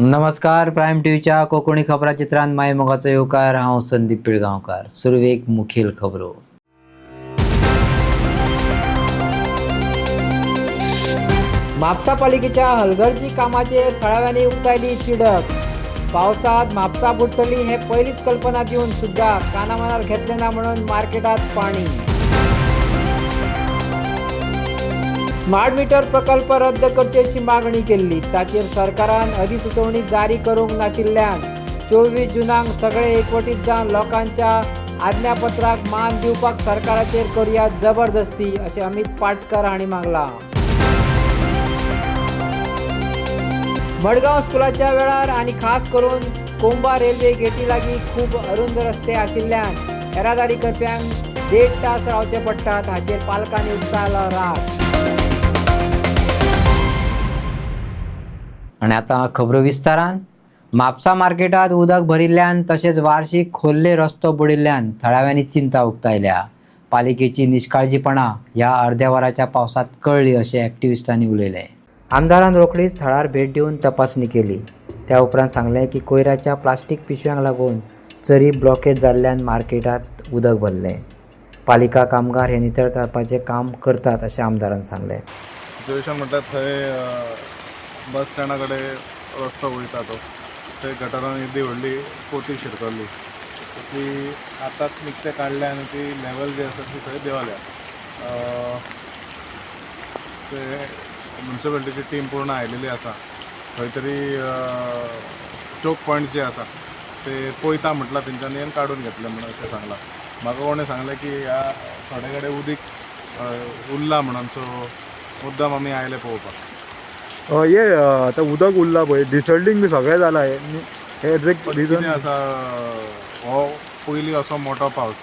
नमस्कार. प्राईम टीव्हीच्या कोकणी खबराचित्रांत माय मोगाचो येवकार. हांव संदीप पिळगांवकार. सुरवेक मुखेल खबरो. म्हापसा पालिकेच्या हलगर्जी कामाचेर थळाव्यांनी उक्तायली चिडक. पावसात म्हापसा बुडटली हे पहिलीच कल्पना दिवन सुद्धा कानामनार घेतले ना म्हणून मार्केटात पाणी. स्मार्ट मीटर प्रकल्प रद्द करचेची मागणी केल्ली. ताचेर सरकारान अधिसुचोवणी जारी करूंक नाशिल्ल्यान 24 जूनाक सगळे एकवटीत जावन लोकांच्या आज्ञापत्राक मान दिवपाक सरकाराचेर करुया जबरदस्ती, अशें अमित पाटकर हांणी मागलां. मडगांव स्कुलाच्या वेळार आनी खास करून कोंबा रेल्वे गेटी लागीं खूब अरुंद रस्ते आशिल्ल्यान येरादारी करप्यांक 1.5 तास रावचे पडटात. हाचेर पालकांनी उक्तायलो राग. आणि आता खबरो विस्तारान. म्हापसा मार्केटात उदक भरिल्ल्यान तशेंच वार्षिक खोल्ले रस्तो बुडिल्ल्यान थळाव्यांनी चिंता उक्तायल्या. पालिकेची निश्काळजीपणा ह्या अर्द्या वराच्या पावसात कळली अशें एक्टिविस्टांनी उलयले. आमदारान रोखडीच थळार भेट दिवन तपासणी केली. त्या उपरांत सांगलें की कोयराच्या प्लास्टीक पिशव्यांक लागून चरी ब्लॉकेज जाल्ल्यान मार्केटात उदक भरलें. पालिका कामगार हे नितळ करपाचें काम करतात अशें आमदारान सांगलें. सिच्युएशन म्हटल्यार थंय बस स्टँडा कडेन रस्तो वयता तो थंय गटारान येदी व्हडली पोती शिरकल्ली. ती आतांच निकतें काडल्या आनी ती लेवल जी आसा ती थंय देंवल्या. ते म्युन्सिपालिटीची टीम पूर्ण आयिल्ली आसा. खंय तरी चोक पॉयंट जे आसा ते पळयता म्हटल्यार तेंच्यांनी आनी काडून घेतले म्हणून अशें सांगलां. म्हाका कोणें सांगलें की ह्या थोडे कडेन उदीक उरला म्हणून, सो मुद्दाम आमी आयले पळोवपाक. ये आतां उदक उरला पळय, डिसल्टींग बी सगळें जालां. हे कितें आसा, हो पयलीं असो मोठो पावस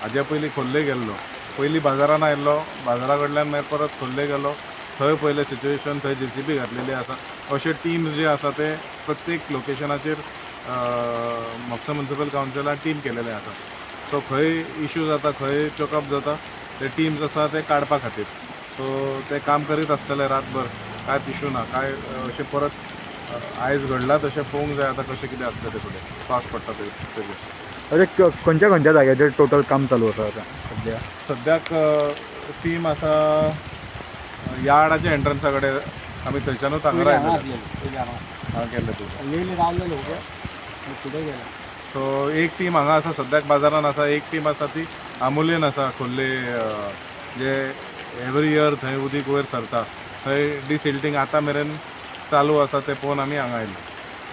हाज्या पयलीं खोर्ले गेल्लो, पयलीं बाजारान आयल्लो, बाजारा कडल्यान मागीर परत खोर्ले गेलो. थंय पयलें सिच्युएशन, थंय JCB घातलेली आसा. अशे टिम्स जे आसा ते प्रत्येक लोकेशनाचेर म्हापसा म्युन्सिपल कावन्सिलान टीम केलेले आसा. सो खंय इश्यू जाता, खंय चोकअप जाता, ते टिम्स आसा ते काडपा खातीर. सो ते काम करीत आसतले रातभर, कांयच इश्यू ना. काय अशें परत आयज घडला तशें पळोवंक जाय आतां कशें कितें आसता ते फुडें पावस पडटा तेजेर. खंयच्या खंयच्या जाग्याचेर टोटल काम चालू आसा आतां सद्याक टीम आसा यार्डाच्या एंट्रन्सा कडेन. आमी थंयच्यानूच हांगा रावले सो एक टीम हांगा आसा सद्याक बाजारान आसा. एक टीम आसा ती आमोलेन आसा, खोर्ले जे एवरी इयर थंय उदीक वयर सरता. थंय डिसिल्टींग आतां मेरेन चालू आसा, ते पळोवन आमी हांगा आयले.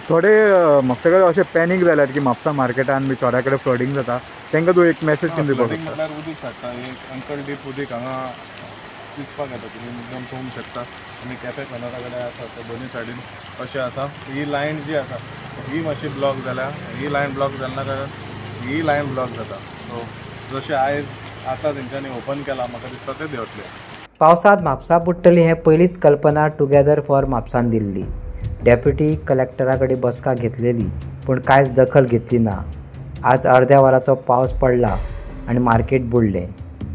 थोडे म्हापसा कडेन अशें पॅनीक जाल्यात की म्हापसा मार्केटान बी थोड्या कडेन फ्लडींग जाता. तांकां तूं एक मेसेज कितें दिवपाक शकता? म्हटल्यार उदीक साडटा, एक अंकल डीप उदीक हांगा दिसपाक येता. तुमी एकदम पळोवंक शकता. आनी कॅफे कॉर्नरा कडेन आसा ते दोनूय सायडीन अशें आसा. ही लायन जी आसा ही मातशी ब्लॉक जाल्या. ही लायन ब्लॉक जाल्या कारण ही लायन ब्लॉक जाता. सो जशें आयज आतां तेंच्यांनी ओपन केला, म्हाका दिसता ते देंवतले. पावसात म्हापसा बुडटली हे पहिलीच कल्पना टुगेदर फॉर म्हापसान दिल्ली. डेप्युटी कलेक्टरा कडेन बसका घेतलेली पूण कांयच दखल घेतली ना. आज अर्द्या वराचो पावस पडला आनी मार्केट बुडलें.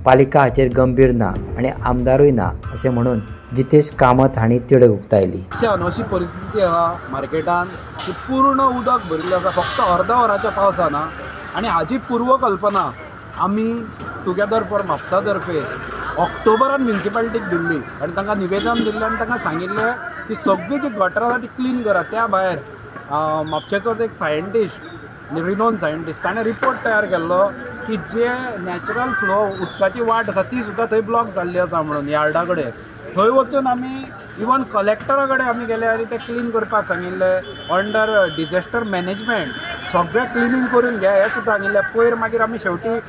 पालिका हाचेर गंभीर ना आनी आमदारूय ना अशें म्हणून जितेश कामत हांणी तिडक उक्तायली. अशी परिस्थिती आहा मार्केटान की पूर्ण उदक भरिल्लें आसा फक्त अर्द्या वराच्या पावसान. आनी हाची पूर्व कल्पना आमी टुगेदर फॉर म्हापसा तर्फे ऑक्टोबरान म्युन्सिपालिटीक दिल्ली आनी तांकां निवेदन दिल्लें आनी तांकां सांगिल्लें की सगळीं जी गटारां आसा ती क्लीन करात. त्या भायर म्हापशेचोच एक सायंटिस्ट, रिनोन सायंटिस्ट, ताणें रिपोर्ट तयार केल्लो की जे नॅचरल फ्लो उदकाची वाट आसा ती सुद्दां थंय ब्लॉक जाल्ली आसा म्हणून यार्डा कडेन. थंय वचून आमी इवन कलेक्टरा कडेन आमी गेले आनी ते क्लीन करपाक सांगिल्लें. अंडर डिझॅस्टर मॅनेजमेंट सगळें क्लिनींग करून घ्या हें सुद्दां सांगिल्लें. पयर मागीर आमी शेवटी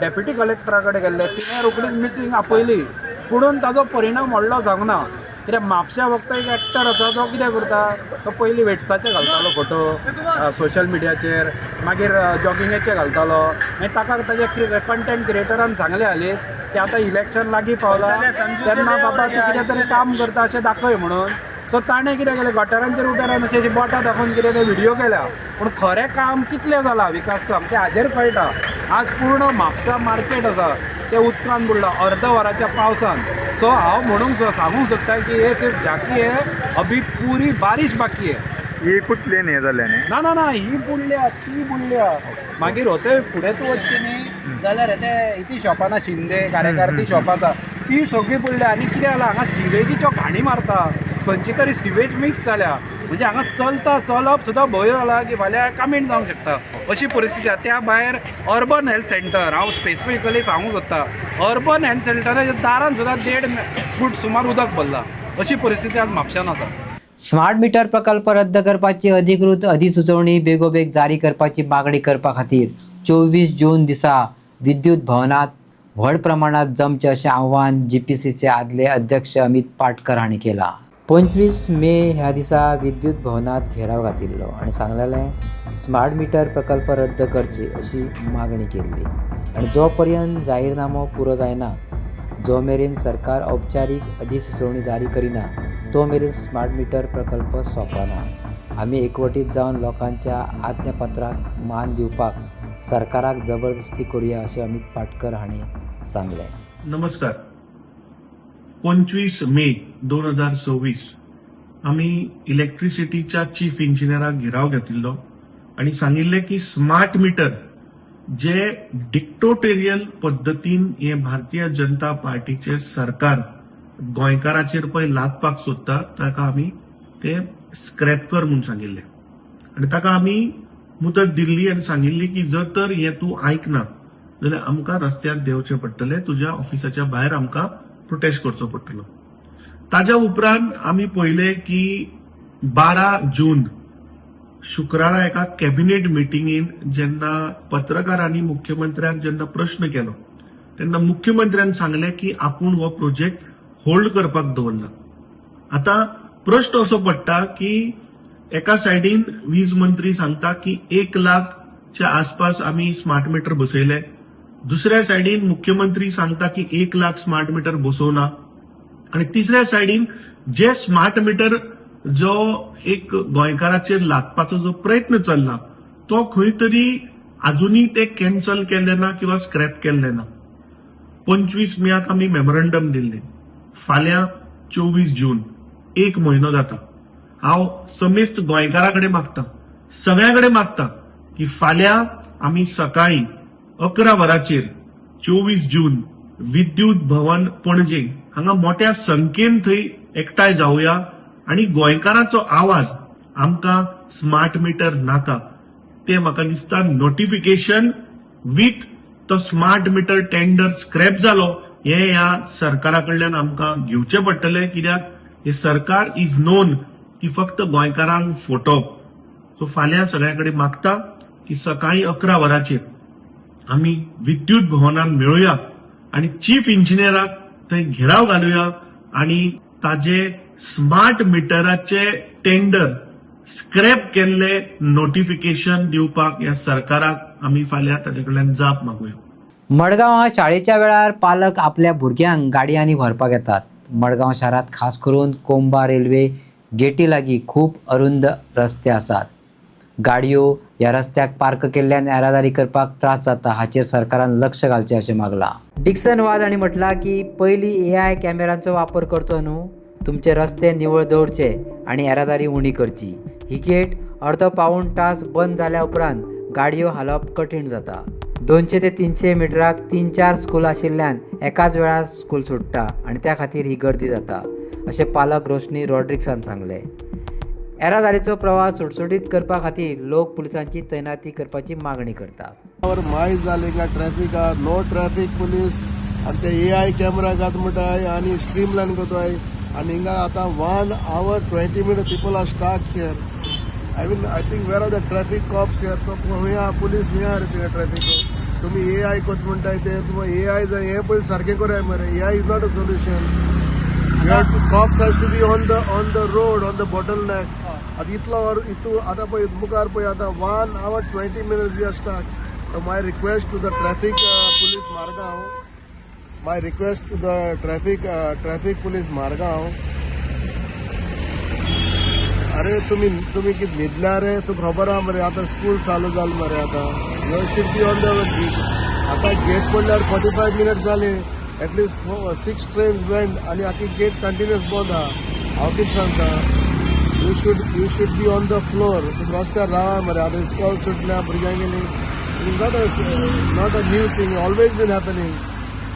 डेप्युटी कलेक्टरा कडेन गेल्ले. तिणें रोखडीच मिटींग आपयली पुणून ताजो परिणाम व्हडलो जावंक ना. कित्याक म्हापशा फक्त एक एक्टर आसा जो कितें करता, तो पयलीं वेट्साचे घालतालो फोटो सोशल मिडियाचेर, मागीर जॉगिंगेचे घालतालो. मागीर ताका ताजे कंटेंट क्रिएटरान सांगलें हालीं की आतां इलेक्शन लागीं पावलां तेन्ना बाबा तूं कितें तरी काम करता अशें दाखय म्हणून. सो ताणें कितें केलें, गटारांचेर उटारान अशें बोटां दाखोवन कितें तें व्हिडियो केल्या. पूण खरें काम कितलें जालां विकास काम तें हाजेर कळटा. आज पूर्ण म्हापसा मार्केट आसा ते उदकान बुडलां अर्द वराच्या पावसान. सो हांव म्हणूंक सांगूंक सोदता की हे सिर्फ झांकी है, अभी पूरी बारिश बाकी है. ही एकूच लेन हे जाल्या न्ही. ना ना ना ही बुडल्या ती बुडल्या मागीर होते फुडें तूं वचची न्ही जाल्यार हे ती शॉप आसा शिंदे कार्यकर्ती शॉप आसा ती सगळी बुडल्या. आनी कितें जाला हांगा सिवेजीच्यो घाणी मारता खंयची तरी सिवेज मिक्स जाल्या म्हणजे हांगा चलप सुद्दां भंय जाला की फाल्यां कामीण जावंक शकता अशी परिस्थिती आसा. त्या भायर अर्बन हेल्थ सेंटर हांव स्पेसिफिकली सांगूंक सोदता अर्बन हेल्थ सेंटराच्या दारान सुद्दां 1.5 फूट सुमार उदक भरला अशी परिस्थिती आज म्हापशान आसा. स्मार्ट मीटर प्रकल्प रद्द करपाची अधिकृत अधिसुचोवणी बेगोबेग जारी करपाची मागणी करपा खातीर 24 जून दिसा विद्युत भवनात व्हड प्रमाणात जमचे अशें आव्हान GPCचे आदले अध्यक्ष अमित पाटकर हांणी केलां. 25 मे ह्या दिसा विद्युत भवनात घेराव घातिल्लो आनी सांगलेलें स्मार्ट मीटर प्रकल्प रद्द करचे अशी मागणी केल्ली. आनी जो पर्यंत जाहीरनामो पुरो जायना, जो मेरेन सरकार औपचारीक अधिसुचोवणी जारी करिना, तो मेरेन स्मार्ट मीटर प्रकल्प सोंपना. आमी एकवटीत जावन लोकांच्या आज्ञापत्राक मान दिवपाक सरकाराक जबरदस्ती करूया अशें अमित पाटकर हांणी सांगलें. नमस्कार. 25 मे 2026 आम्ही इलेक्ट्रिसिटीच्या चीफ इंजिनियराक घेराव घेतिल्लो आणि सांगिल्ले की स्मार्ट मीटर जे डिक्टोटेरियल पद्दतीन हे भारतीय जनता पार्टीचे सरकार गोंयकाराचेर पळय लादपाक सोदता ताका आमी ते स्क्रॅप कर म्हणून सांगिल्ले. आणि ताका आमी मुदत दिल्ली आनी सांगिल्ली की जर तर हे तूं आयकना जाल्यार आमकां रस्त्यार देंवचें पडटलें, तुज्या ऑफिसाच्या भायर आमकां प्रोटेस्ट करचो पडटलो. ताज्या उपरांत आमी पळयलें की 12 जून शुक्रारा एका कॅबिनेट मिटिंगेन जेन्ना पत्रकारांनी मुख्यमंत्र्याक जेन्ना प्रश्न केलो तेन्ना मुख्यमंत्र्यान सांगलें की आपूण हो प्रोजेक्ट होल्ड करपाक दवरला. आता प्रश्न असो पडटा की एका सायडीन वीज मंत्री सांगता की 1 लाखच्या आसपास आमी स्मार्ट मीटर बसयले, दुसऱ्या सायडीन मुख्यमंत्री सांगता की 1 लाख स्मार्ट मीटर बसोवना, आणि तिसऱ्या सायडीन जे स्मार्ट मीटर जो एक गोंयकाराचेर लादपाचो जो प्रयत्न चल्ला तो खंय तरी अजूनही ते कॅन्सल केल्ले ना किंवा स्क्रॅप केल्ले ना. 25 मेक आमी मेमोरंडम दिल्ले. फाल्यां 24 जून 1 म्हयनो जाता. हांव समेस्त गोंयकारा कडेन मागता, सगळ्या कडेन मागता की फाल्यां आमी सकाळी 11 वरांचेर 24 जून विद्युत भवन पणजे हांगा मोठ्या संख्येन थंय एकठांय जावया आणि गोंयकारांचो आवाज आमकां स्मार्ट मीटर नाका ते म्हाका दिसता नोटिफिकेशन विथ तो स्मार्ट मीटर टेंडर स्क्रॅप जालो हे ह्या सरकारा कडल्यान आमकां घेवचें पडटलें. कित्याक हे सरकार इज नोन की फक्त गोंयकारांक फटोवप. सो फाल्यां सगळ्या कडेन मागता की सकाळी 11 वरांचेर आमी विद्युत भवनान मेळुया आणि चीफ इंजिनियराक थंय घेराव घालुया आणि ताजे स्मार्ट मिटराचे टेंडर स्क्रॅप केल्ले नोटिफिकेशन दिवपाक ह्या सरकाराक आमी फाल्यां ताचे कडल्यान जाप मागुया. मडगांव शाळेच्या वेळार पालक आपल्या भुरग्यांक गाडयांनी व्हरपाक येतात. मडगांव शारांत खास करून कोंबा रेल्वे गेटी लागीं खूब अरुंद रस्ते आसात. गाडयो ह्या रस्त्याक पार्क केल्ल्यान येरादारी करपाक त्रास जाता. हाचेर सरकारान लक्ष घालचें अशें मागलां. डिक्सन वाज हांणी म्हटलां की पयलीं AI कॅमेरांचो वापर करचो न्हू, तुमचे रस्ते निवळ दवरचे आनी येरादारी उणी करची. ही गेट अर्दो पाऊण तास बंद जाल्या उपरांत गाडयो हालप कठीण जाता. 200 ते 300 मिटराक 3-4 स्कूल आशिल्ल्यान एकाच वेळार स्कूल सुट्टा आनी त्या खातीर ही गर्दी जाता अशें पालक रोशनी रॉड्रिक्सान सांगलें. येरादारीचो प्रवास सुटसुटीत करपा खातीर लोक पुलिसांची तैनाती करपाची मागणी करतात. माहीत जालें काय ट्रॅफिकाक नो ट्रॅफिक पुलीस आनी ते AI कॅमेरा घात म्हणटाय आनी स्ट्रीम लायन करताय आनी हिंगा आतां 1 hour 20 minutes people are stuck here. I think where are the traffic cops here? तो खंय आहा पुलीस खंय आहा रे थिंगा ट्रॅफिक. तुमी AI कोत म्हणटाय ते तुमी AI जाय हे पयलीं सारकें कराय मरे. AI is not a solution. Cops has to be on the road, on the bottleneck. आतां इतलो इतू आतां पळय मुखार पळय आतां 1 hour 20 minutes we are stuck. So my request to the traffic police Margaon, my request to the traffic police Margaon, अरे तुम्ही किती न्हिदल्या रे? तुका खबर आहा मरे आतां स्कूल चालू जालें मरे. आतां you should be on the आतां गेट पडल्यार 45 minutes जाले. एटलीस्ट 6 trains वेंट आनी आखी गेट कंटिन्युअस बंद आहा. हांव कितें सांगता You should be on the floor. रस्त्यार रावा मरे आतां इस्कॉल सुटल्या भुरग्यांक गेली. Not a new thing, always been happening.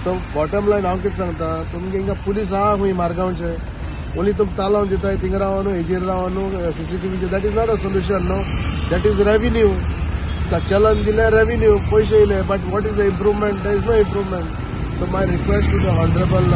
So bottom line हांव कितें सांगता, तुमगे हिंगा पुलीस आहा खूंय मारगांवचे, ओन्ली तुम तालावन दिताय थिंगा रावा न्हू, हेजेर रावा न्हू, CCTV, that is not a solution, no. That is revenue. चलन दिले revenue, पैसे येले, but what is the improvement? There is no improvement. So my request to the honorable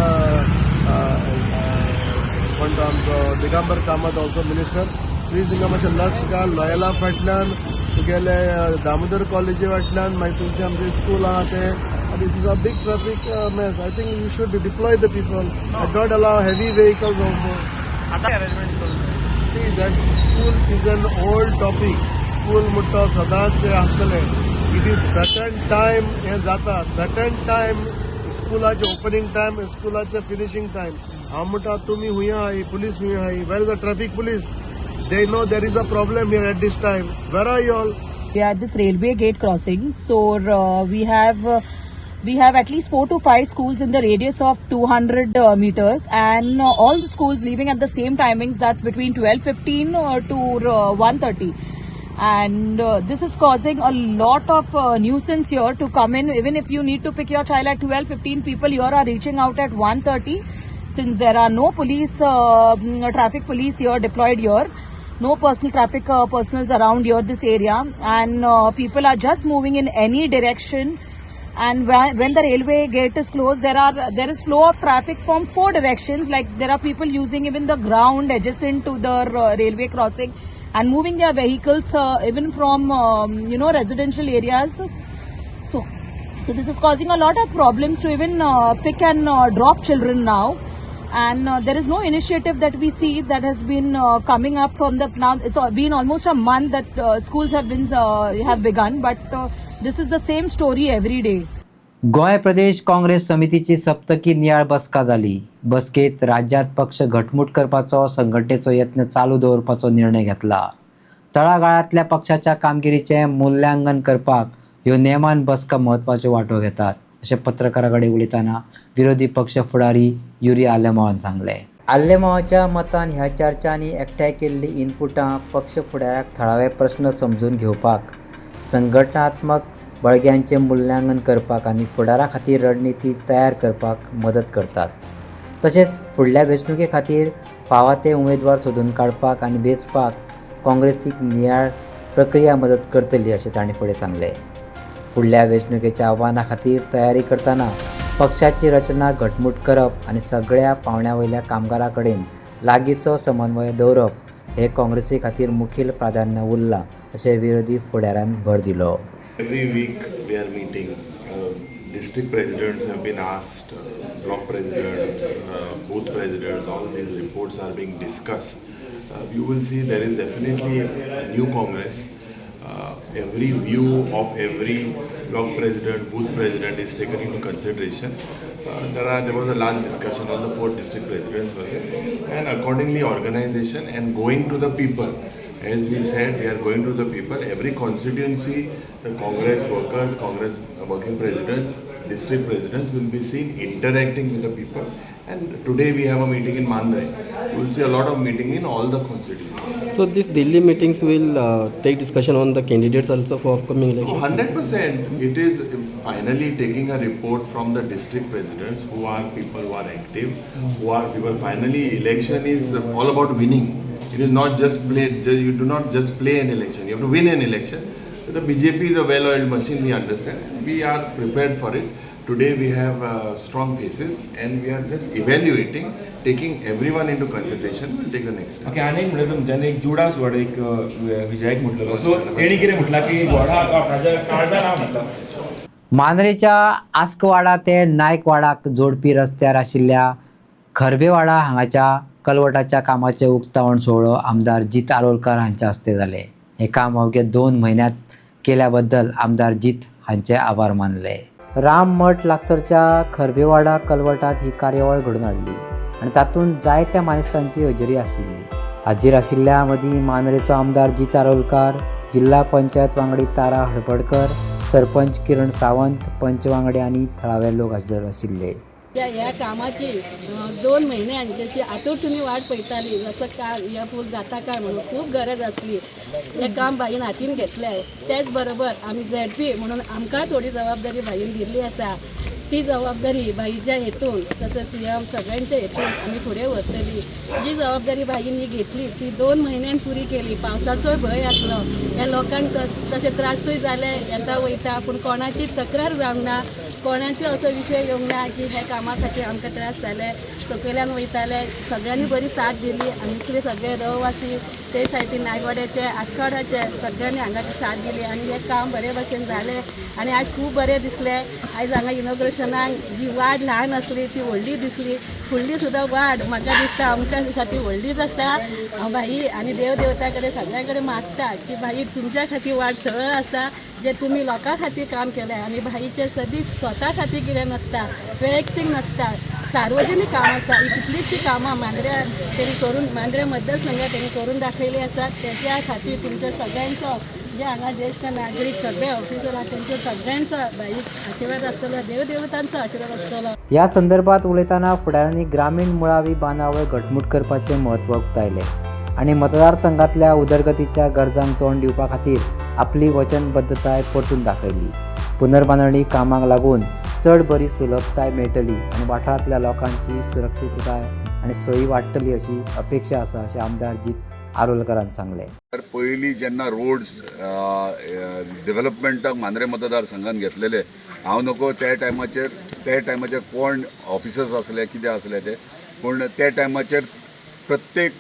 Digambar Kamat also minister, please हिंगा मातशें लक्ष घाल, लॉयला फाटल्यान तुगेले दामोदर कॉलेजी फाटल्यान मागीर तुमचें आमचें स्कूल आहा तें, and it is a big traffic mess. I think you should deploy the people and not allow heavy vehicles also. See, that school is an old topic. School mutta सदांच ते आसतले. It is certain time हे जाता, certain time स्कूलाचे opening time, स्कूलाचे finishing time. हांव म्हणटा तुमी हुंय आहाय, police हुंय आहाय. Where is the traffic police? They know there is a problem here at this time. Where are you all? We are at this railway gate crossing, so we have at least 4 to 5 schools in the radius of 200 meters, and all the schools leaving at the same timings. That's between 12:15 to 1:30, and this is causing a lot of nuisance here to come in. Even if you need to pick your child at 12:15, people here are reaching out at 1:30, since there are no police, traffic police here deployed here. No personal traffic personals around here this area, and people are just moving in any direction. And when the railway gate is closed, there is flow of traffic from 4 directions. Like there are people using even the ground adjacent to the railway crossing and moving their vehicles even from residential areas. So this is causing a lot of problems to even pick and drop children now. And there is no initiative that we see that has been coming up from the now. It's been almost a month that schools have begun, but this is the same story every day. Goa प्रदेश काँग्रेस समितीची सप्तकी नियाळ बसका जाली. बसकेत राज्यात पक्ष घटमूट करपाचो संघटनेचो यत्न चालू दवरपाचो निर्णय घेतला. तळागाळांतल्या पक्षाच्या कामगिरीचें मुल्यांकन करपाक ह्यो नेमान बसका म्हत्वाचो वांटो घेतात, अशें पत्रकारा कडेन उलयतना विरोधी पक्ष फुडारी युरी आलेमावान सांगले. आलेमावाच्या मतान ह्या चर्चांनी एकठांय केल्ली इनपुटां पक्ष फुडाऱ्याक थळावे प्रस्न समजून घेवपाक, संघटनात्मक बळग्यांचें मुल्यांकन करपाक आनी फुडारा खातीर रणनिती तयार करपाक मदत करतात. तशेंच फुडल्या वेंचणुके खातीर फावा ते उमेदवार सोदून काडपाक आनी वेंचपाक काँग्रेसीक नियाळ प्रक्रिया मदत करतली, अशें तांणी फुडें सांगलें. फुडल्या वेंचणुकेच्या आव्हाना खातीर तयारी करतना पक्षाची रचना घटमूट करप आनी सगळ्या पावंड्या वयल्या कामगारां कडेन लागींचो समन्वय दवरप हे काँग्रेसी खातीर मुखेल प्राधान्य उरलां, अशें विरोधी फुडाऱ्यान भर दिलो. Every week we are meeting. District presidents have been asked, block presidents, booth presidents, all these reports are being discussed. You will see there is definitely a new Congress. Every view of every block president, booth president is taken into consideration. There was a large discussion on the 4 district presidents, and accordingly organization and going to the people. As we said, we are going to the people. Every constituency, the Congress workers, Congress working presidents, district presidents will be seen interacting with the people. And today we have a meeting in Mandre. You will see a lot of meeting in all the constituencies. So these Delhi meetings will take discussion on the candidates also for upcoming election? 100%. It is finally taking a report from the district presidents who are people who are active, who are people. Finally, election is all about winning. It is not just play. You do not just play an election. You have to win an election. The BJP is a well-oiled machine. We understand. We are prepared for it. Today we have strong faces, and we are just evaluating, taking everyone into consideration. We'll take the next step. Okay, आनी म्हणलें तुमच्यान एक Judas व्हड एक विजयाक म्हटलेलो. So तेणी कितें म्हटलां की व्हडा आपणाच्या काळजान हांव म्हटलां. मांद्रेच्या आस्कवाडा ते नायकवाडाक जोडपी रस्त्यार आशिल्ल्या खरबेवाडा हांगाच्या कलवटाच्या कामाचे उक्तावण सोहळो आमदार जीत आरोलकर हांच्या हस्ते जाले. हे काम अवघे 2 म्हयन्यांत केल्या बद्दल आमदार जीत हांचे आभार मानले. राम मठ लागसरच्या खरबेवाडा कलवटात ही कार्यावळ घडून हाडली आनी तातूंत जायत्या मानेस्तांची हजेरी आशिल्ली. हाजीर आशिल्ल्या मदीं मांद्रेचो आमदार जीत आरोलकार, जिल्हा पंचायत वांगडी तारा हडपडकर, सरपंच किरण सावंत, पंच वांगडी आनी थळावे लोक हजर आशिल्ले. ह्या कामाची 2 महिन्यान जशी आतुरतेने वाट पळयताली जसं काम ह्या पूल जाता काय म्हणून खूप गरज असली हे काम बाईन हातीन घेतलें आहे. त्याच बरोबर आम्ही ZP म्हणून आमकां थोडी जबाबदारी बाईन दिल्ली आसा. ती जबाबदारी बाईच्या हेतून तसं CM सगळ्यांच्या हेतून आम्ही फुडें व्हरतली. जी जबाबदारी बाईंनी घेतली ती 2 महिन्यान पुरी केली. पावसाचोय भंय आसलो, ह्या लोकांक तसे त्रासूय जाले, येता वयता, पूण कोणाची तक्रार जावंक ना, कोणाचो असो विशय येवंक ना की ह्या कामा खातीर आमकां त्रास जाले. सकयल्यान वयताले, सगळ्यांनी बरी साथ दिली. हांगसले सगळे रहिवासी ते सायडीन नायगोड्याचे आस्काडाचे सगळ्यांनी हांगा साथ दिली आनी हें काम बरे भशेन जालें आनी आयज खूब बरें दिसलें. आयज हांगा इनॉग्रेशनाक जी वाड ल्हान आसली ती व्हडली दिसली. फुडली सुद्दां वाड म्हाका दिसता आमकां ती व्हडलीच आसा. हांव भाई आनी देव देवता कडेन सगळ्यां कडेन मागता की भाई तुमच्या खातीर वाड सरळ आसा जे तुमी लोकां खातीर काम केलें आनी भाईचे सदी स्वता खातीर कितें नासता, वैयक्तीक नासता, सार्वजनीक काम आसा. ही कितलींशीं कामां मांद्र्या तेणी करून मांद्र्या मतदारसंघात तेणी करून दाखयली आसात. त्याच्या खातीर तुमच्या सगळ्यांचो जे हांगा ज्येश्ठ नागरीक सगळे ऑफिसर आहात त्यांचो सगळ्यांचो भाईक आशिर्वाद आसतलो, देव देवतांचो आशिर्वाद आसतलो. या संदर्भात उलयतना फुडाऱ्यांनी ग्रामीण मुळावी बांदावळ घटमूट करपाचें म्हत्व उक्तायलें आनी मतदारसंघातल्या उदरगतीच्या गरजांक तोंड दिवपा खातीर आपली वचनबद्धताय परतून दाखयली. पुनर्बांदणी कामाक लागून चड बरी सुलभताय मेळटली आनी वाठारांतल्या लोकांची सुरक्षीतताय आनी सोयी वाडटली अशी अपेक्षा आसा अशें आमदार जीत आरोलकरान सांगलें. तर पयलीं जेन्ना रोड्स डेव्हलपमेंटाक मांद्रे मतदारसंघान घेतलेले हांव नको त्या टायमाचेर कोण ऑफिसर्स आसले कितें आसले ते, पूण त्या टायमाचेर प्रत्येक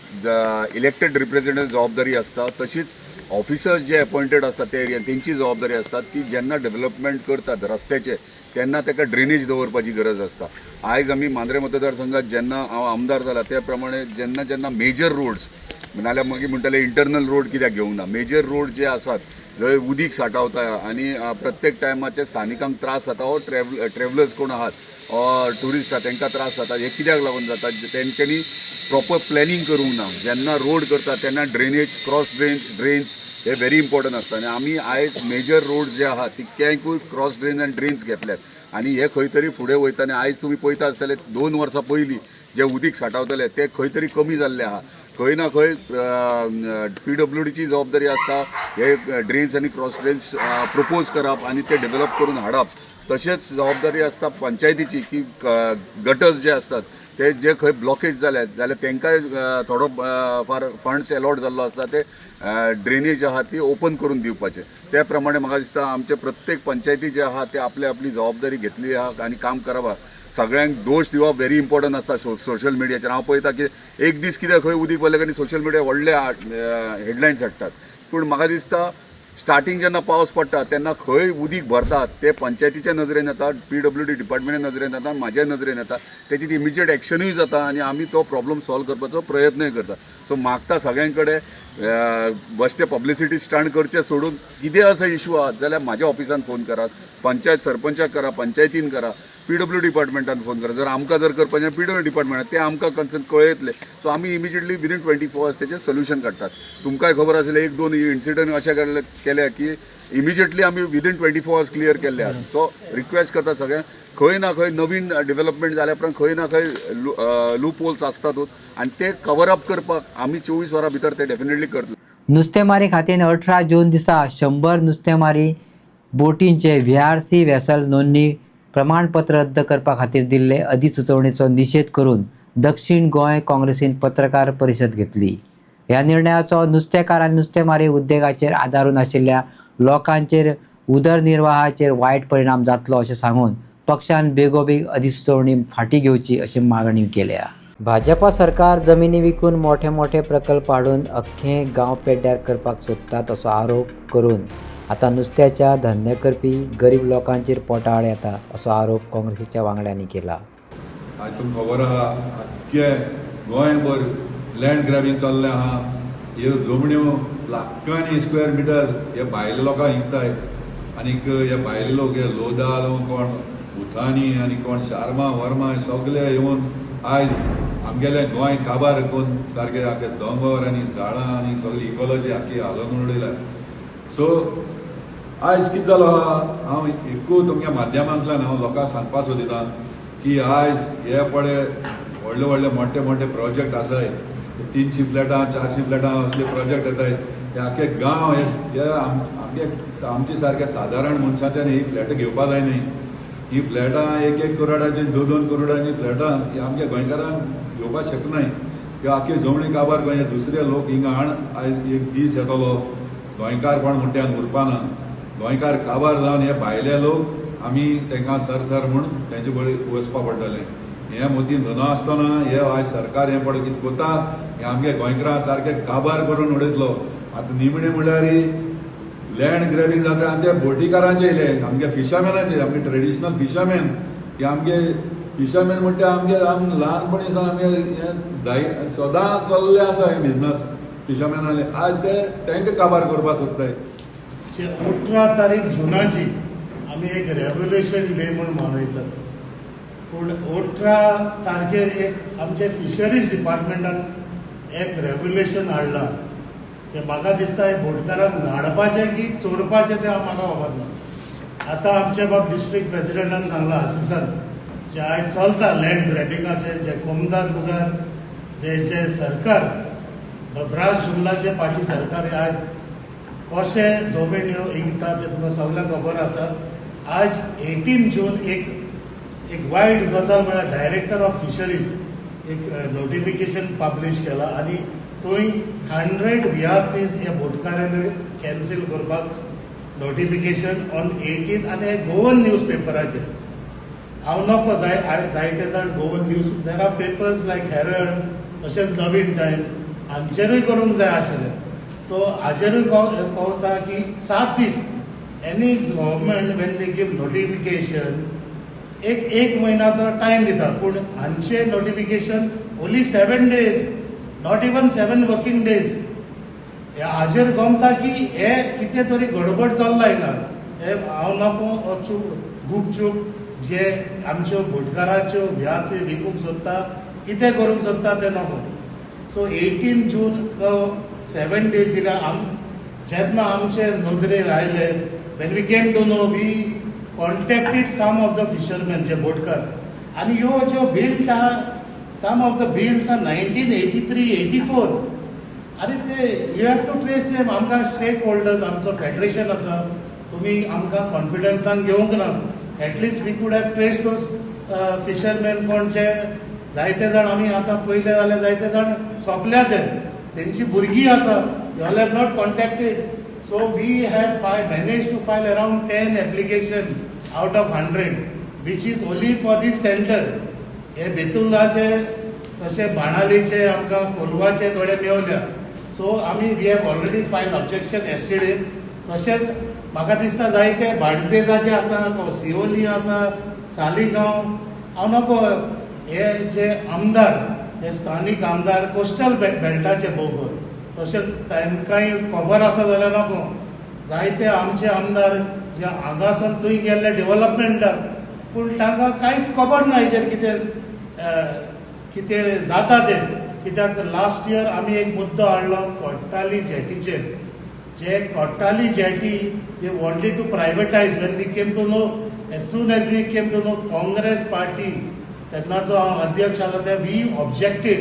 इलेक्टेड रिप्रेझेंटेटिव्ह जबाबदारी आसता, तशीच ऑफिसर्स जे अपॉइंटेड असतात त्या एरियान तेंची जबाबदारी असतात की जेन्ना डेव्हलपमेंट करतात रस्त्याचे तेन्ना ताका ड्रेनेज दवरपाची गरज आसता. आयज आमी मांद्रे मतदारसंघात जेन्ना हांव आमदार जाला त्या प्रमाणे जेन्ना मेजर रोड्स नाल्यार मागीर म्हणटाले इंटरनल रोड कित्याक घेवंक ना, मेजर रोड जे आसात जंय उदीक सांठवता आनी प्रत्येक टायमाचे स्थानिकांक त्रास जाता वो ट्रॅव्हलर्स कोण आहात ट्युरिस्ट आहात तांकां त्रास जाता. हे कित्याक लागून जाता, तेंच्यांनी प्रॉपर प्लॅनिंग करूंक ना. जेन्ना रोड करता तेन्ना ड्रेनेज क्रॉस ड्रेन्स हे व्हेरी इम्पॉर्टंट आसता आनी आमी आयज मेजर रोड जे आहात ती क्यांकूय क्रॉस ड्रेन आनी ड्रेन्स घेतल्यात आनी हे खंय तरी फुडें वयता. आनी आयज तुमी पळयता आसतले 2 वर्सां पयलीं जे उदीक सांठवतले ते खंय तरी कमी जाल्ले आहा. खंय ना खंय PWDची जबाबदारी आसता हे ड्रेन्स आनी क्रॉस ड्रेन्स प्रपोज करप आनी ते डेव्हलप करून हाडप. तशेंच जबाबदारी आसता पंचायतीची की गटर्स जे असतात ते जे खंय ब्लॉकेज जाल्यात जाल्यार तांकांय थोडो फार फंड्स अलॉट जाल्लो आसता ते ड्रेनेज आहा ती ओपन करून दिवपाचे. त्या प्रमाणे म्हाका दिसता आमचे प्रत्येक पंचायती जे आहा ते आपली जबाबदारी घेतली आहा आनी काम करप आहा. सगळ्यांक दोश दिवप व्हेरी इम्पॉर्टंट आसता सोशल मिडियाचेर. हांव पळयता की एक दीस कितें खंय उदीक पडलें की सोशल मिडिया व्हडले हेडलायन्स हाडटात, पूण म्हाका दिसता स्टार्टींग जेन्ना पावस पडटा तेन्ना खंय उदीक भरतात ते पंचायतीच्या नजरेन येता, PWD डिपार्टमेंटाच्या नजरेन येता, म्हाज्या नजरेन येता. तेची इमिजिएट एक्शनूय जाता आनी आमी तो प्रॉब्लम सॉल्व करपाचो प्रयत्नय करता. सो मागता सगळ्यां कडेन बेश्टे पब्लिसिटी स्टंट करचे सोडून कितें असो इशू आहा जाल्यार म्हाज्या ऑफिसान फोन करात, पंचायत सरपंचाक करा, पंचायतीन करा, PWD डिपार्टमेंटान फोन करा. जर आमकां जर करपाचें PWD डिपार्टमेंटान ते आमकां कन्सर्न कळयतले. सो आमी इमिजिएटली विदीन 24 hours तेचें सोल्युशन काडटात. तुमकांय खबर आसलें 1-2 इन्सिडंट अशें केले की इमिजिएटली आमी विदीन 24 hours क्लियर केल्ले आहात. सो रिक्वेस्ट करता सगळ्यांक खंय ना खंय नवीन डेव्हलपमेंट जाल्या उपरांत खंय ना खंय लूप होल्स आसतातूच आनी ते कवर अप करपाक आमी 24 वरां भितर ते डेफिनेटली करतले. नुस्तेमारी खात्यान 18 जून दिसा 100 नुस्तेमारी बोटींचे VRC वेसल नोंदणी प्रमाणपत्र रद्द करपा खातीर दिल्ले अधिसुचोवणेचो निशेध करून दक्षिण गोंय काँग्रेसीन पत्रकार परिशद घेतली. ह्या निर्णयाचो नुस्तेकार आनी नुस्तेमारी उद्देगाचेर आदारून आशिल्ल्या लोकांचेर उदरनिर्वाहाचेर वायट परिणाम जातलो अशें सांगून पक्षान बेगोबेग अधिसुचोवणी फाटीं घेवची अशी मागणी केल्या. भाजपा सरकार जमिनी विकून मोठे मोठे प्रकल्प हाडून अख्खें गांव पेड्ड्यार करपाक सोदतात असो आरोप करून आता नुस्त्याच्या धंदे करपी गरीब लोकांचेर पोटाळ येता असो आरोप काँग्रेसीच्या वांगड्यांनी केला. आज तुमकां खबर आहा अख्खे गोंयभर लँड ग्रॅबिंग चल्लें आहा. ह्यो जमण्यो लाखांनी स्क्वेअर मिटर हे भायले लोकांक विकताय आनीक हे भायले लोक हे लोदाल कोण भुतानी आनी कोण शार्मा वर्मा सगळे येवन आयज आमगेले गोंय काबार करून सारके आख्खे दोंगर आनी झाडां आनी सगळी इकॉलॉजी आख्खी हालोवन उडयल्या. सो आयज कितें जालो आहा हांव एकूच तुमच्या माध्यमांतल्यान हांव लोकांक सांगपाक सोदितां की आज हे पळे व्हडले व्हडले मोठे मोठे प्रोजेक्ट आसाय 300 फ्लॅटां 400 फ्लॅटां असले प्रोजेक्ट येताय हे आखे गांव हे आमचे सारख्या साधारण मनशाच्यान ही फ्लॅटां घेवपा जायनाय ही फ्लॅटां 1-1 करोडाची 2-2 करोडांची फ्लॅटां ही आमच्या गोंयकारांक घेवपाक शकनाय ह्यो आख्यो जमणी काबार गोंय दुसरे लोक हिंगा आयज एक दीस येतलो गोंयकार कोण म्हणट्यान उरपाना गोंयकार काबार जावन हे भायले लोक आमी तांकां सर म्हूण तेंचे कडेन वचपा पडटलें हे मोदीन नासतना हे आयज सरकार हें पळय कितें कोता हे आमगे गोंयकारां सारके काबार करून उडयतलो आतां निमणे म्हणल्यार लँड ग्रॅबिंग जाता आनी ते बोटीकारांचे येयले आमगे फिशरमॅनाचे आमगे ट्रेडिशनल फिशरमॅन हे आमगे फिशरमॅन म्हणटा आमगे ल्हानपणी सावन आमगे सदां चल्ले आसा हे बिजनस फिशरमॅनाले आज ते तांकां काबार करपाक सोदताय 18 तारीख जुनाची आमी एक रेव्होल्युशन डे म्हणून मनयतात पूण 18 तारखेर एक आमचे फिशरीज डिपार्टमेंटान एक रेव्होल्युशन हाडलां ते म्हाका दिसता हे बोटकारांक न्हाडपाचें की चोरपाचें तें म्हाका खबर ना आतां आमचे बाब डिस्ट्रिक्ट प्रेसिडेंटान सांगलां आसिसान जे आयज चलता लँड ग्रॅबिंगाचे जे कोमदार तुगार जे सरकार ब्रास जुमलाचे पार्टी सरकार आयज कशे जमीन इंकता ते तुमकां सगळ्यांक खबर आसा आज 18 जून एक वायट गजाल म्हळ्यार डायरेक्टर ऑफ फिशरीज एक नोटिफिकेशन पब्लीश केला आनी थंय 100 VRCs हे बोटकारांनी कॅन्सील करपाक नोटिफिकेशन ऑन 18 आनी हे गोवन न्यूज पेपराचेर हांव नको जायते जाण Goan news there are papers like Herald तशेंच नवीन टायम हांचेरूय करूंक जाय आशिल्लें सो हाजेरूय पावता की 7 दीस any government when they give notification एक म्हयन्याचो टायम दिता पूण हांचे notification only 7 days not even 7 working days हाजेर गमता की हे कितें तरी गडबड चल्ला हिंगा हे हांव नको गुपचूप जे आमच्यो बोटकाराच्यो VRC विकूंक सोदता कितें करूंक सोदता तें नको सो 18 जून 7 days दिल्या जेन्ना आमचे नोंदणेर आयले when we came to know we contacted some of the fisherman जे बोटकार आनी ह्यो ज्यो बिल्ड आहा some of the builds are 1983-84 आनी ते you have to trace them आमकां स्टेक होल्डर्स आमचो फेडरेशन आसा तुमी आमकां कॉन्फिडन्सान घेवंक ना at least we could have trace those fisherman कोण जे जायते जाण आमी आतां पयले जाल्यार जायते जाण सोंपल्या ते तेंची भुरगीं आसा you all have not contacted so we have manage to file around 10 application out of 100 which is only for this centre हे बेतुलाचे तशे बाणालीचे आमकां कोलवाचे थोडे मेवल्या सो आमी we have already file objection एस्टेडे तशेंच म्हाका दिसता जायते बाडदेजाचे आसा सिओली आसा सालिगांव हांव नको हे जे आमदार हे स्थानीक आमदार कोस्टल बेल्टाचे भोवगोल तशेंच तांकांय खबर आसा जाल्यार नको जायते आमचे आमदार जे हांगासून थंय गेल्ले डेव्हलपमेंटाक पूण तांकां कांयच खबर ना हेजेर कितें जाता तें कित्याक लास्ट इयर आमी एक मुद्दो हाडलो कोट्टाली जेटीचेर जे Kuttali jetty they wanted to privatise when we came to know as soon as we came to know Congress party तेन्नाचो हांव अध्यक्ष आसलो ते वी ऑब्जेक्टेड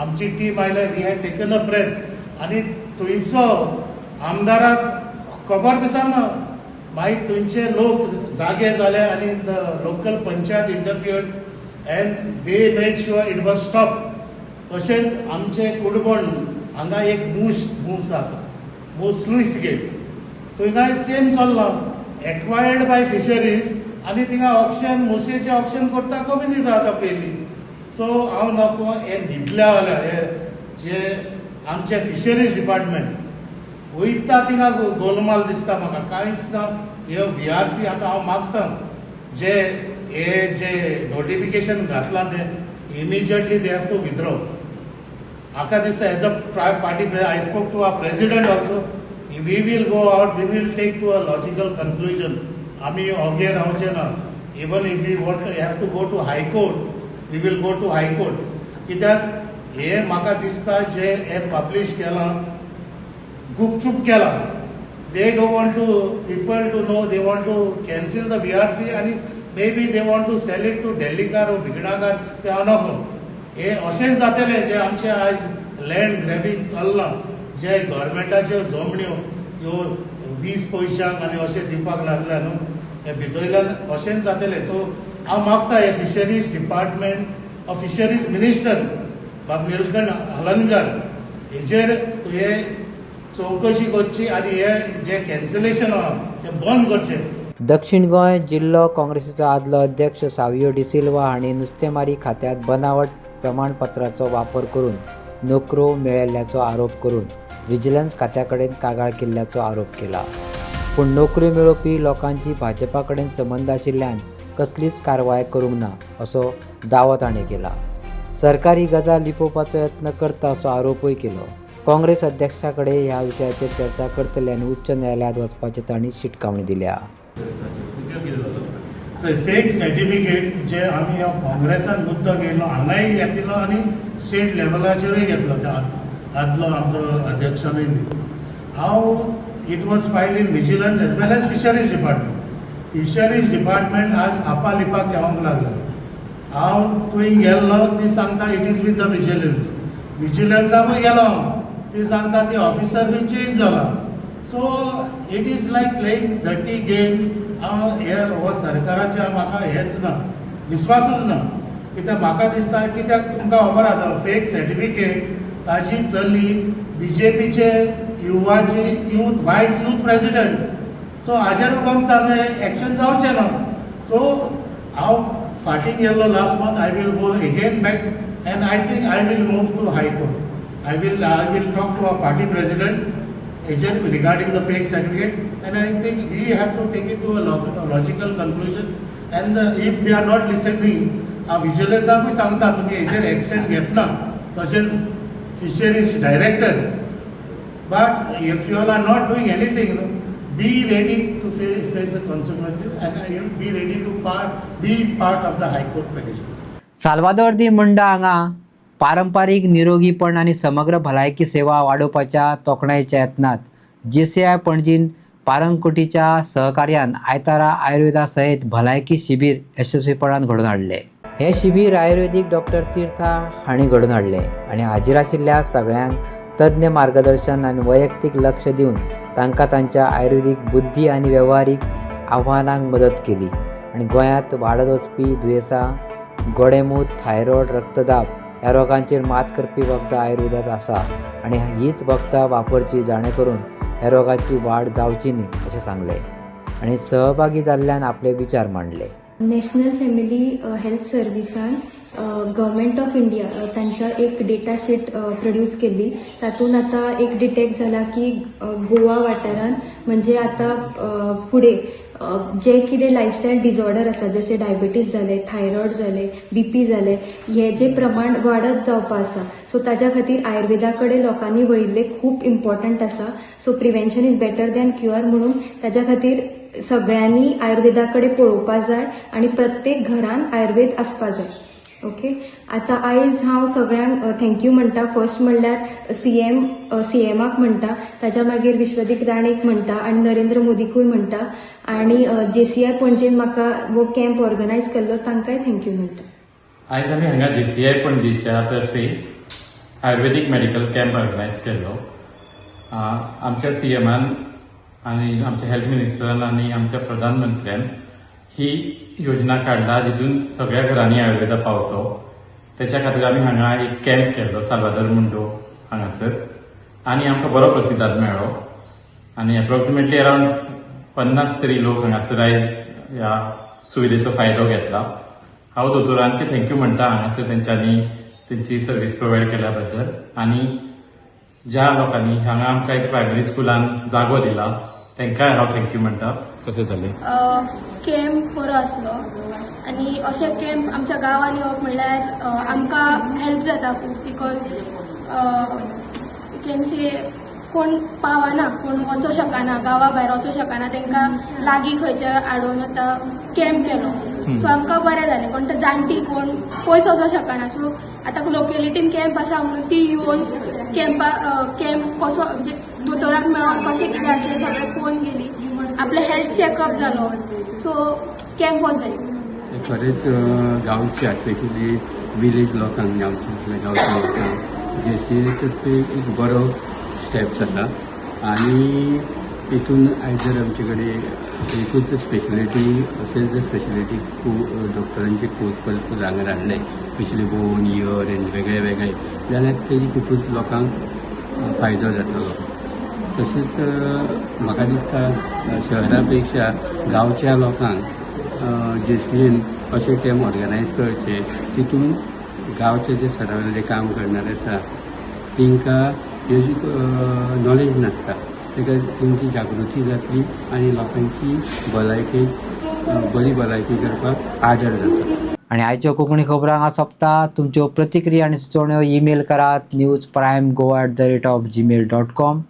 आमची टीम आयले we had taken a press आनी थंयचो आमदाराक खबर दिसना मागीर थंयचे लोक जागे जाले आनी the local panchayat interfered and they made sure it was stop तशेंच आमचे कुडबण हांगा एक मूस आसा मूस लुईस गेट थंय सेम चल्ला एक्वायर्ड बाय फिशरीज आनी थिंगा ऑक्शन मुसेचे ऑक्शन करता कमी दिता आतां पयलीं सो हांव नको हे न्हिदल्या जाल्यार हे जे आमचे फिशरीज डिपार्टमेंट वयता थिंगा गोलमाल दिसता म्हाका कांयच ना हे VRC आतां हांव मागता जे हे जे नोटिफिकेशन घातलां ते immediately they have to withdraw म्हाका दिसता as a party I spoke to our president also we will go out we will take to a logical conclusion आमी ओगे रावचे ना even if we want to have to go to high court we will go to high court कित्याक हे म्हाका दिसता जे हे पब्लीश केलां गुपचूप केलां they don't want to people to know they want to cancel the VRC आणि may be they want to sell it to डेल्लीकार व भिगडाकार ते अनोखो हे अशेंच जातलें जे आमचे आयज लँड ग्रॅबिंग चल्लां जे गव्हर्मेंटाच्यो जमण्यो ह्यो 20 पयशांक आनी अशें दिवपाक लागल्या न्हू हे भितरल्यान अशेंच जातलें. सो हांव मागता हे फिशरीज डिपार्टमेंट फिशरीज मिनिस्टर बाब निलकंठ हलनकर हेजेर तुवें चवकशी करची आनी हे जे कॅन्सलेशन आहा तें बंद करचें. दक्षिण गोंय जिल्लो काँग्रेसीचो आदलो अध्यक्ष सावियो डिसिल्वा हांणी नुस्तेमारी खात्यांत बनावट प्रमाणपत्राचो वापर करून नोकऱ्यो मेळयल्ल्याचो आरोप करून विजिलन्स खात्या कडेन कागाळ केल्ल्याचो आरोप केला. पूण नोकऱ्यो मेळोवपी लोकांची भाजपा कडेन संबंद आशिल्ल्यान कसलीच कारवाय करूंक ना असो दावो ताणें केला. सरकारी गजाल लिपोवपाचो यत्न करता असो आरोपूय केलो. काँग्रेस अध्यक्षा कडेन ह्या विशयाचेर चर्चा करतले आनी उच्च न्यायालयात वचपाची तांणी शिटकावणी दिल्या. फेक सर्टिफिकेट जे आमी ह्या काँग्रेसान मुद्दो घेयलो हांगाय घेतिलो आनी स्टेट लेवलाचेरूय घेतलो त्या आदलो आमचो अध्यक्षानूय बी. हांव it was filed in vigilance as well as fisheries department. Fisheries department आज आपालिपाक येवंक लागला. हांव थंय गेल्लो ती सांगता इट इज विथ द विजिलन्साकूय गेलो हांव ती सांगता ती ऑफिसर बी चेंज जाला. So it is like playing dirty games. हांव हे हो सरकाराचे म्हाका हेच ना विस्वासूच ना कित्याक म्हाका दिसता कित्याक तुमकां खबर आसा फेक सर्टिफिकेट ताजी चली BJPचे youth vice youth president. So हाजेरूय गमता एक्शन जावचें ना. सो हांव फाटीं गेल्लो last month I will go again back and I think I will move to high court. I will talk to our party president agent regarding the fake certificate and I think we have to take it to a logical conclusion and if they are not listening vigilance आमी सांगता तुमी हेजेर action घेतना तशेंच fisheries director but if you all are not doing anything be ready to face the consequences and be ready to be part of the high court petition. Salvador do Mundo हांगा पारंपारीक निरोगीपण आनी समग्र भलायकी सेवा वाडोवपाच्या तोखणायेच्या यत्नात JCI पणजीन पारंकुटीच्या सहकार्यान आयतारा आयुर्वेदा सयत भलायकी शिबीर यशस्वीपणान घडोवन हाडले. हे शिबीर आयुर्वेदीक डॉक्टर तीर्था हांणी घडोवन हाडले आनी हाजीर आशिल्ल्या सगळ्यांक तज्ञ मार्गदर्शन आनी वैयक्तीक लक्ष दिवन तांकां तांच्या आयुर्वेदीक बुद्धी आनी वेव्हारीक आव्हानांक मदत केली. आनी गोंयांत वाडत वचपी दुयेंसां गोडेमूत थायरॉयड रक्तदाब ह्या रोगांचेर मात करपी वखदां आयुर्वेदांत आसा आनी हीच वखदां वापरची जाणे करून ह्या रोगाची वाड जावची न्ही अशें सांगलें आनी सहभागी जाल्ल्यान आपले विचार मांडले. नॅशनल फॅमिली हेल्थ सर्विसान गव्हर्मेंट ऑफ इंडिया तांच्या एक डेटा शीट प्रोड्यूस केल्ली. तातूंत आतां एक डिटेक्ट जाला की गोवा वाठारांत म्हणजे आतां फुडें जे कितें लायफस्टायल डिजॉर्डर आसा जशे डायबिटीज जाले थायरॉयड जाले BP जाले हे जे प्रमाण वाडत जावपा आसा सो ताज्या खातीर आयुर्वेदा कडेन लोकांनी वळिल्ले खूब इम्पॉर्टंट आसा. So prevention is better than cure म्हणून ताज्या खातीर सगळ्यांनी आयुर्वेदा कडेन पळोवपा जाय आनी प्रत्येक घरान आयुर्वेद आसपा जाय. ओके आतां आयज हांव सगळ्यांक थँक्यू म्हणटा. फर्स्ट म्हणल्यार CMाक म्हणटा ताच्या मागीर विश्वदीप राणेक म्हणटा आनी नरेंद्र मोदीकूय म्हणटा आनी JCI पणजेन म्हाका हो कॅम्प ऑर्गनायज केल्लो तांकांय थँक्यू म्हणटा. आयज आमी हांगा JCI पणजेच्या तर्फे आयुर्वेदीक मेडिकल कॅम्प ऑर्गनायज केल्लो. आमच्या CMान आनी आमच्या हेल्थ मिनिस्टरान आनी आमच्या प्रधानमंत्र्यान ही योजना काडला जितून सगळ्या घरांनी आयुर्वेदा पावचो. त्याच्या खातीर आमी हांगा एक कॅम्प केल्लो साल्वादोर मुंडो हांगासर आनी आमकां बरो प्रतिसाद मेळ्ळो आनी एप्रोक्सिमेटली अरावंड 50 तरी लोक हांगासर आयज ह्या सुविधेचो फायदो घेतला. हांव दोतोरांचे थँक्यू म्हणटा हांगासर तेंच्यांनी तेंची सर्वीस प्रोवायड केल्या बद्दल आनी ज्या लोकांनी हांगा आमकां एक प्रायमरी स्कुलान जागो दिला तांकांय हांव थँक्यू म्हणटा. कशें जालें कॅम्प बरो आसलो आनी अशे कॅम्प आमच्या गांवांनी येवप म्हणल्यार आमकां हेल्प जाता खूब बिकॉज कॅन से कोण पावना कोण वचूं शकना गांवा भायर वचूं शकना तांकां लागीं खंयचे हाडून आतां कॅम्प केलो. सो आमकां बरें जालें कोण जाणटी कोण पयस वचूं शकना सो आतां लोकेलिटीन कॅम्प आसा म्हणून ती येवन कॅम्प कसो म्हणजे दोतोराक मेळोन कशें कितें आसलें सगळें पळोवन गेली. आपले हेल्थ चॅकअप जालो सो कॅम्प वॉज व्हेरी खरेंच गांवच्या स्पेशली विलेज लोकांक गांवच्या लोकांक JCA तर्फे एक बरो स्टेप्स आसा आणि हितून आयज जर आमचे कडेन एकूच स्पेशलिटी असेल जर स्पेशलिटी डॉक्टरांचे कोर्स हांगा हाडले स्पेशली बोन इयर एंड वेगळे वेगळे जाल्यार तेजी खूबच लोकांक फायदो जातलो. तशेंच म्हाका दिसता शहरा पेक्षा गांवच्या लोकांक JCAन अशे कॅम्प ऑर्गनायज करचे तितून गांवचे जे सरावले काम करणारे आसा तांकां हेजी नॉलेज नासता ताका तेंची जागृती जातली आनी लोकांची भलायकी बरी भलायकी करपाक आदार जाता. आणि आयच्यो कोंकणी खबरांक हांगा सोंपता. तुमच्यो प्रतिक्रिया आनी सुचोवण्यो ईमेल करात newsprimegoa@gmail.com.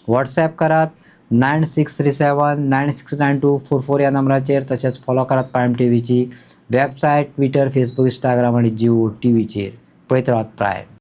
व्हॉट्सॲप करात 9637969244 या नंबराचेर. तशेंच फॉलो करात प्रायम टीव्हीची वेबसायट, ट्विटर, फेसबुक, इंस्टाग्राम आणि जिओ टीव्हीचेर. पळयत रावत प्रायम.